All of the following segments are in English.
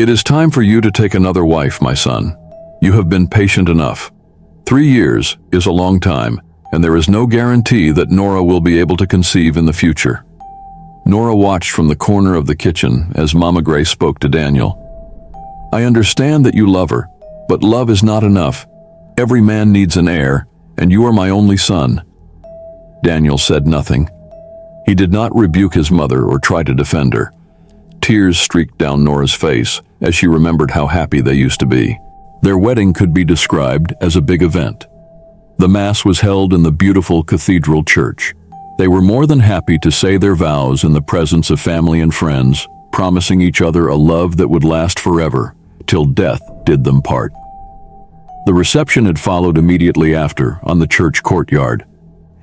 "It is time for you to take another wife, my son. You have been patient enough. 3 years is a long time, and there is no guarantee that Nora will be able to conceive in the future." Nora watched from the corner of the kitchen as Mama Grace spoke to Daniel. "I understand that you love her, but love is not enough. Every man needs an heir, and you are my only son." Daniel said nothing. He did not rebuke his mother or try to defend her. Tears streaked down Nora's face as she remembered how happy they used to be. Their wedding could be described as a big event. The Mass was held in the beautiful cathedral church. They were more than happy to say their vows in the presence of family and friends, promising each other a love that would last forever, till death did them part. The reception had followed immediately after, on the church courtyard.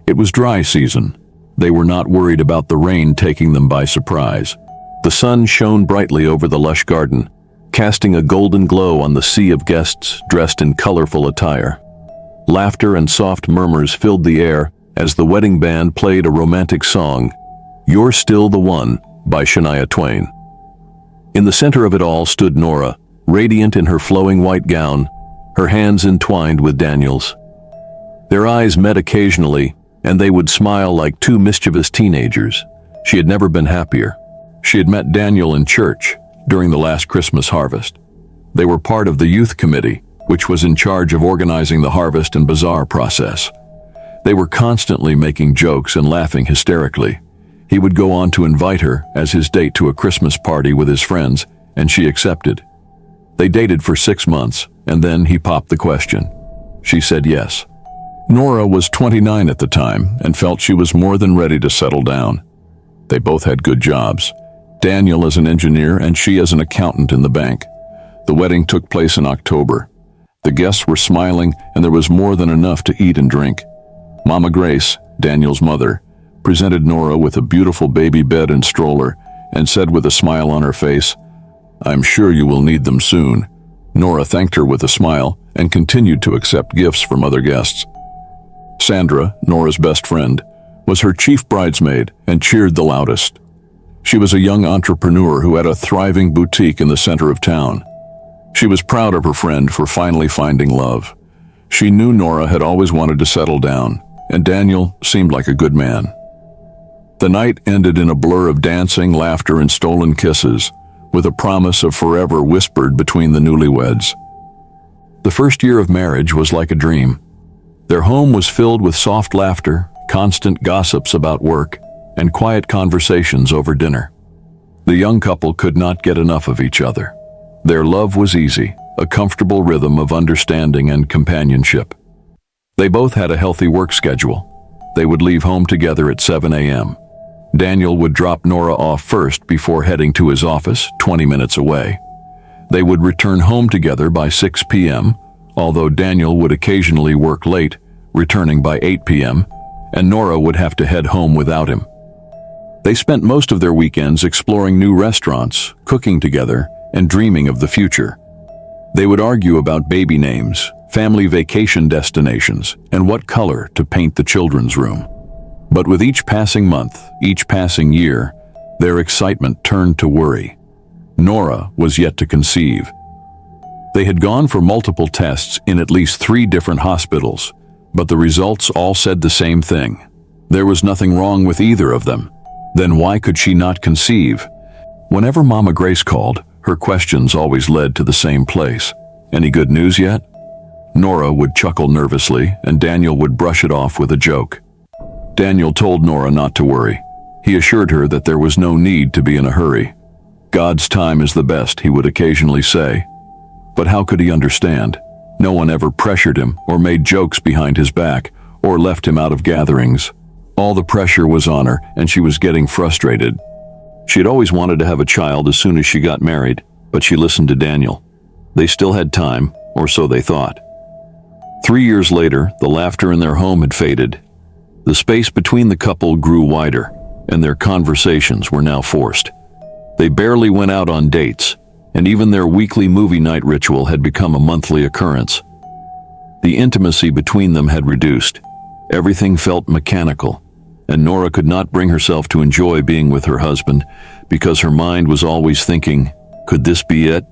It was dry season. They were not worried about the rain taking them by surprise. The sun shone brightly over the lush garden, casting a golden glow on the sea of guests dressed in colorful attire. Laughter and soft murmurs filled the air as the wedding band played a romantic song, "You're Still the One" by Shania Twain. In the center of it all stood Nora, radiant in her flowing white gown, her hands entwined with Daniel's. Their eyes met occasionally, and they would smile like two mischievous teenagers. She had never been happier. She had met Daniel in church during the last Christmas harvest. They were part of the youth committee, which was in charge of organizing the harvest and bazaar process. They were constantly making jokes and laughing hysterically. He would go on to invite her as his date to a Christmas party with his friends, and she accepted. They dated for 6 months, and then he popped the question. She said yes. Nora was 29 at the time and felt she was more than ready to settle down. They both had good jobs, Daniel as an engineer and she as an accountant in the bank. The wedding took place in October. The guests were smiling, and there was more than enough to eat and drink. Mama Grace, Daniel's mother, presented Nora with a beautiful baby bed and stroller and said with a smile on her face, "I'm sure you will need them soon." Nora thanked her with a smile and continued to accept gifts from other guests. Sandra, Nora's best friend, was her chief bridesmaid and cheered the loudest. She was a young entrepreneur who had a thriving boutique in the center of town. She was proud of her friend for finally finding love. She knew Nora had always wanted to settle down, and Daniel seemed like a good man. The night ended in a blur of dancing, laughter, and stolen kisses, with a promise of forever whispered between the newlyweds. The first year of marriage was like a dream. Their home was filled with soft laughter, constant gossips about work, and quiet conversations over dinner. The young couple could not get enough of each other. Their love was easy, a comfortable rhythm of understanding and companionship. They both had a healthy work schedule. They would leave home together at 7 a.m. Daniel would drop Nora off first before heading to his office 20 minutes away. They would return home together by 6 p.m., although Daniel would occasionally work late, returning by 8 p.m., and Nora would have to head home without him. They spent most of their weekends exploring new restaurants, cooking together, and dreaming of the future. They would argue about baby names, family vacation destinations, and what color to paint the children's room. But with each passing month, each passing year, their excitement turned to worry. Nora was yet to conceive. They had gone for multiple tests in at least 3 different hospitals, but the results all said the same thing. There was nothing wrong with either of them. Then why could she not conceive? Whenever Mama Grace called, her questions always led to the same place. "Any good news yet?" Nora would chuckle nervously, and Daniel would brush it off with a joke. Daniel told Nora not to worry. He assured her that there was no need to be in a hurry. "God's time is the best," he would occasionally say. But how could he understand? No one ever pressured him or made jokes behind his back or left him out of gatherings. All the pressure was on her, and she was getting frustrated. She had always wanted to have a child as soon as she got married, but she listened to Daniel. They still had time, or so they thought. 3 years later, the laughter in their home had faded. The space between the couple grew wider, and their conversations were now forced. They barely went out on dates, and even their weekly movie night ritual had become a monthly occurrence. The intimacy between them had reduced. Everything felt mechanical, and Nora could not bring herself to enjoy being with her husband because her mind was always thinking, could this be it?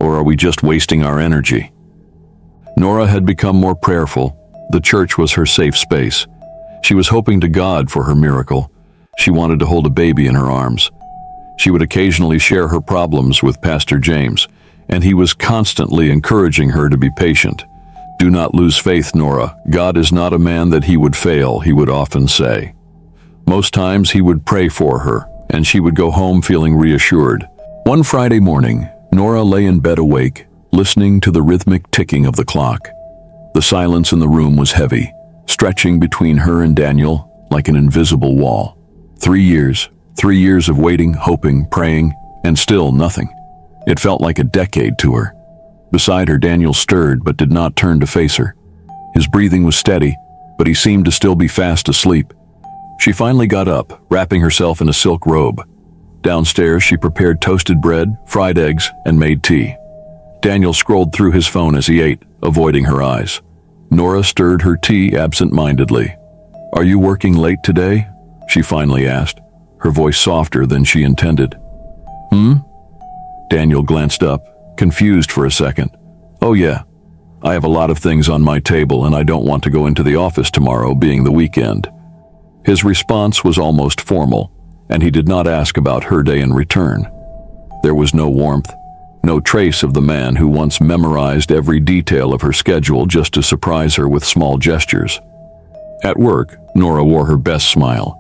or are we just wasting our energy? Nora had become more prayerful. The church was her safe space. She was hoping to God for her miracle. She wanted to hold a baby in her arms. She would occasionally share her problems with Pastor James, and he was constantly encouraging her to be patient. "Do not lose faith, Nora. God is not a man that he would fail," he would often say. Most times he would pray for her, and she would go home feeling reassured. One Friday morning, Nora lay in bed awake, listening to the rhythmic ticking of the clock. The silence in the room was heavy, stretching between her and Daniel like an invisible wall. 3 years of waiting, hoping, praying, and still nothing. It felt like a decade to her. Beside her, Daniel stirred but did not turn to face her. His breathing was steady, but he seemed to still be fast asleep. She finally got up, wrapping herself in a silk robe. Downstairs, she prepared toasted bread, fried eggs, and made tea. Daniel scrolled through his phone as he ate, avoiding her eyes. Nora stirred her tea absent-mindedly. "Are you working late today?" she finally asked, her voice softer than she intended. Daniel glanced up, confused for a second. "Oh yeah, I have a lot of things on my table and I don't want to go into the office tomorrow, being the weekend." His response was almost formal, and he did not ask about her day in return. There was no warmth, no trace of the man who once memorized every detail of her schedule just to surprise her with small gestures. At work, Nora wore her best smile.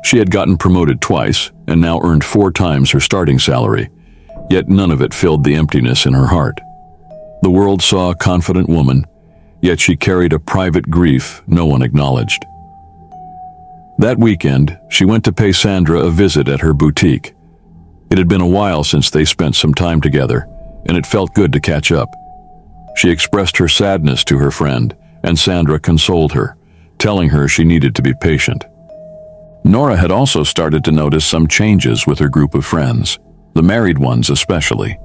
She had gotten promoted twice and now earned 4 times her starting salary, yet none of it filled the emptiness in her heart. The world saw a confident woman, yet she carried a private grief no one acknowledged. That weekend, she went to pay Sandra a visit at her boutique. It had been a while since they spent some time together, and it felt good to catch up. She expressed her sadness to her friend, and Sandra consoled her, telling her she needed to be patient. Nora had also started to notice some changes with her group of friends, the married ones especially.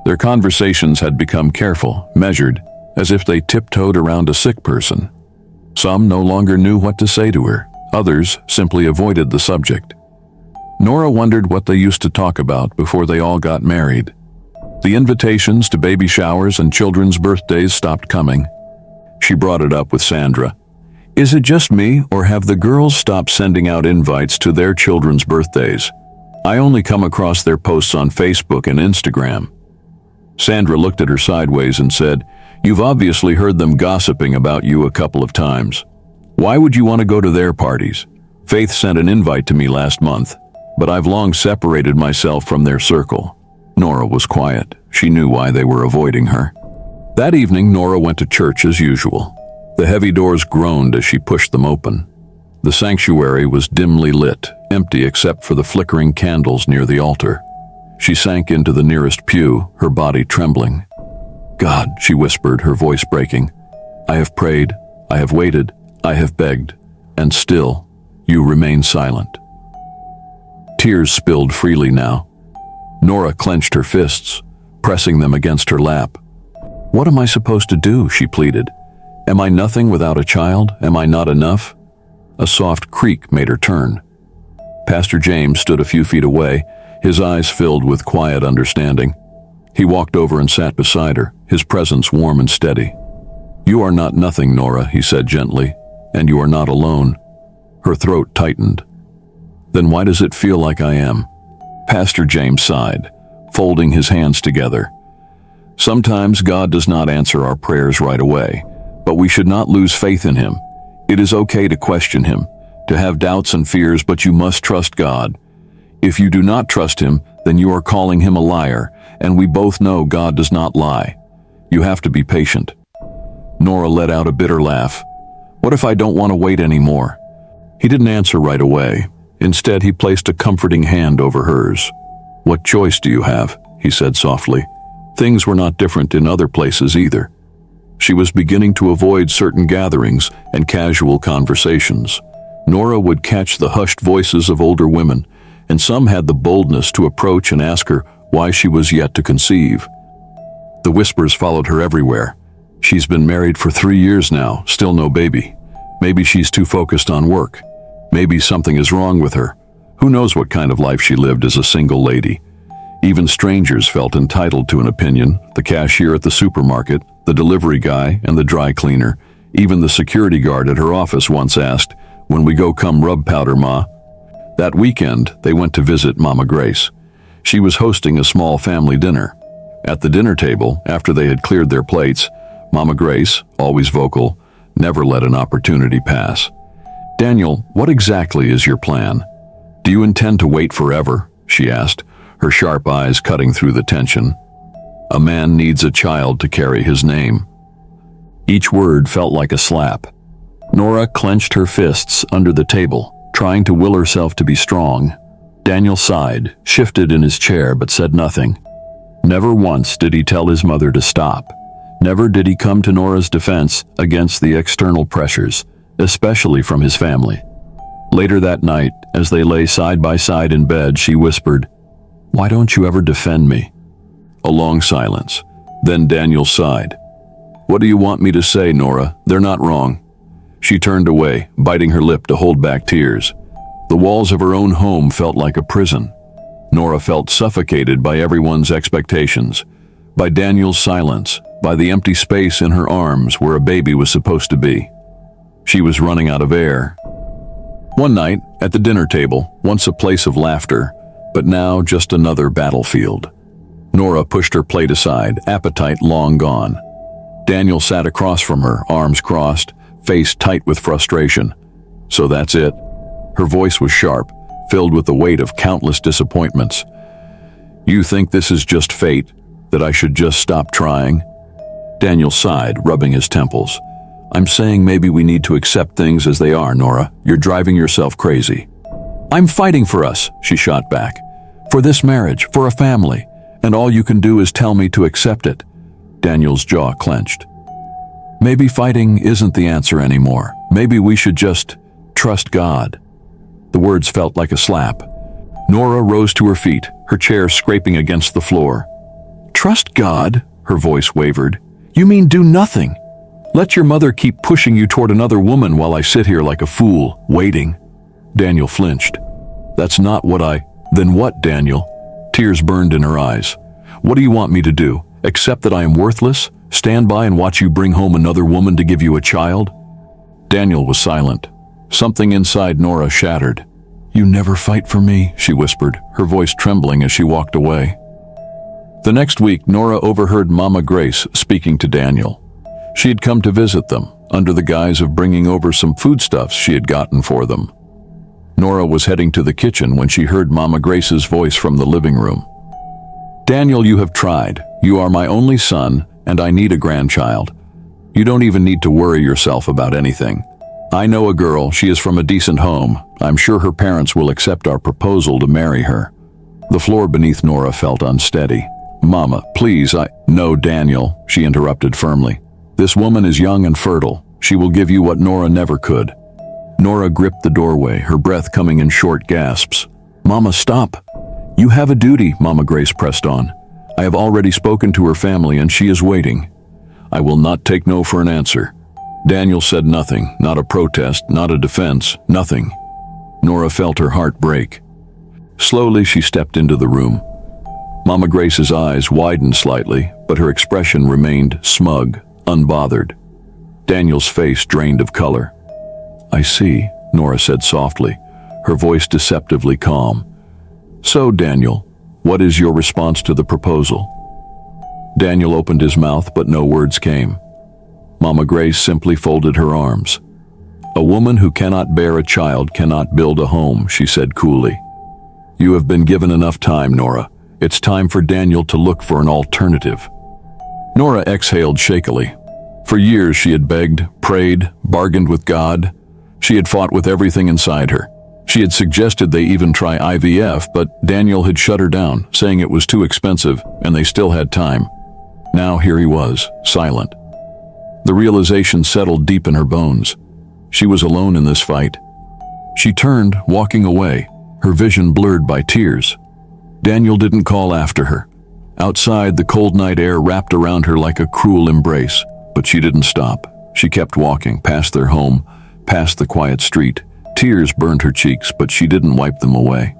Their conversations had become careful, measured, as if they tiptoed around a sick person. Some no longer knew what to say to her. Others simply avoided the subject. Nora wondered what they used to talk about before they all got married. The invitations to baby showers and children's birthdays stopped coming. She brought it up with Sandra. "Is it just me, or have the girls stopped sending out invites to their children's birthdays? I only come across their posts on Facebook and Instagram." Sandra looked at her sideways and said, "You've obviously heard them gossiping about you a couple of times. Why would you want to go to their parties? Faith sent an invite to me last month, but I've long separated myself from their circle." Nora was quiet. She knew why they were avoiding her. That evening, Nora went to church as usual. The heavy doors groaned as she pushed them open. The sanctuary was dimly lit, empty except for the flickering candles near the altar. She sank into the nearest pew, her body trembling. "God," she whispered, her voice breaking, "I have prayed, I have waited, I have begged, and still, you remain silent." Tears spilled freely now. Nora clenched her fists, pressing them against her lap. "What am I supposed to do?" she pleaded. "Am I nothing without a child? Am I not enough?" A soft creak made her turn. Pastor James stood a few feet away, his eyes filled with quiet understanding. He walked over and sat beside her, his presence warm and steady. "You are not nothing, Nora," he said gently, "and you are not alone." Her throat tightened. "Then why does it feel like I am?" Pastor James sighed, folding his hands together. "Sometimes God does not answer our prayers right away, but we should not lose faith in Him. It is okay to question Him, to have doubts and fears, but you must trust God. If you do not trust Him, then you are calling Him a liar, and we both know God does not lie. You have to be patient." Nora let out a bitter laugh. "What if I don't want to wait anymore?" He didn't answer right away. Instead, he placed a comforting hand over hers. "What choice do you have?" he said softly. Things were not different in other places either. She was beginning to avoid certain gatherings and casual conversations. Nora would catch the hushed voices of older women, and some had the boldness to approach and ask her why she was yet to conceive. The whispers followed her everywhere. "She's been married for 3 years now, still no baby. Maybe she's too focused on work. Maybe something is wrong with her. Who knows what kind of life she lived as a single lady?" Even strangers felt entitled to an opinion: the cashier at the supermarket, the delivery guy, and the dry cleaner. Even the security guard at her office once asked, "When we go, come rub powder, Ma?" That weekend, they went to visit Mama Grace. She was hosting a small family dinner. At the dinner table, after they had cleared their plates, Mama Grace, always vocal, never let an opportunity pass. "Daniel, what exactly is your plan? Do you intend to wait forever?" she asked, her sharp eyes cutting through the tension. "A man needs a child to carry his name." Each word felt like a slap. Nora clenched her fists under the table, trying to will herself to be strong. Daniel sighed, shifted in his chair, but said nothing. Never once did he tell his mother to stop. Never did he come to Nora's defense against the external pressures, especially from his family. Later that night, as they lay side by side in bed, she whispered, "Why don't you ever defend me?" A long silence. Then Daniel sighed. "What do you want me to say, Nora? They're not wrong." She turned away, biting her lip to hold back tears. The walls of her own home felt like a prison. Nora felt suffocated by everyone's expectations, by Daniel's silence, by the empty space in her arms where a baby was supposed to be. She was running out of air. One night, at the dinner table, once a place of laughter, but now just another battlefield. Nora pushed her plate aside, appetite long gone. Daniel sat across from her, arms crossed, face tight with frustration. "So that's it." Her voice was sharp, filled with the weight of countless disappointments. "You think this is just fate, that I should just stop trying?" Daniel sighed, rubbing his temples. "I'm saying maybe we need to accept things as they are, Nora. You're driving yourself crazy." "I'm fighting for us," she shot back. "For this marriage, for a family. And all you can do is tell me to accept it." Daniel's jaw clenched. "Maybe fighting isn't the answer anymore. Maybe we should just trust God." The words felt like a slap. Nora rose to her feet, her chair scraping against the floor. "Trust God?" Her voice wavered. "You mean do nothing? Let your mother keep pushing you toward another woman while I sit here like a fool, waiting?" Daniel flinched. "That's not what I—" "Then what, Daniel?" Tears burned in her eyes. "What do you want me to do? Accept that I am worthless? Stand by and watch you bring home another woman to give you a child?" Daniel was silent. Something inside Nora shattered. "You never fight for me," she whispered, her voice trembling as she walked away. The next week, Nora overheard Mama Grace speaking to Daniel. She had come to visit them, under the guise of bringing over some foodstuffs she had gotten for them. Nora was heading to the kitchen when she heard Mama Grace's voice from the living room. "Daniel, you have tried. You are my only son, and I need a grandchild. You don't even need to worry yourself about anything. I know a girl, she is from a decent home. I'm sure her parents will accept our proposal to marry her." The floor beneath Nora felt unsteady. "Mama, please, No, Daniel," she interrupted firmly. "This woman is young and fertile. She will give you what Nora never could." Nora gripped the doorway, her breath coming in short gasps. "Mama, stop." "You have a duty," Mama Grace pressed on. "I have already spoken to her family and she is waiting." "I will not take no for an answer." Daniel said nothing, not a protest, not a defense, nothing. Nora felt her heart break. Slowly she stepped into the room. Mama Grace's eyes widened slightly, but her expression remained smug, unbothered. Daniel's face drained of color. "I see," Nora said softly, her voice deceptively calm. "So, Daniel, what is your response to the proposal?" Daniel opened his mouth, but no words came. Mama Grace simply folded her arms. "A woman who cannot bear a child cannot build a home," she said coolly. "You have been given enough time, Nora. It's time for Daniel to look for an alternative." Nora exhaled shakily. For years she had begged, prayed, bargained with God. She had fought with everything inside her. She had suggested they even try IVF, but Daniel had shut her down, saying it was too expensive, and they still had time. Now here he was, silent. The realization settled deep in her bones. She was alone in this fight. She turned, walking away, her vision blurred by tears. Daniel didn't call after her. Outside, the cold night air wrapped around her like a cruel embrace, but she didn't stop. She kept walking, past their home, past the quiet street. Tears burned her cheeks, but she didn't wipe them away.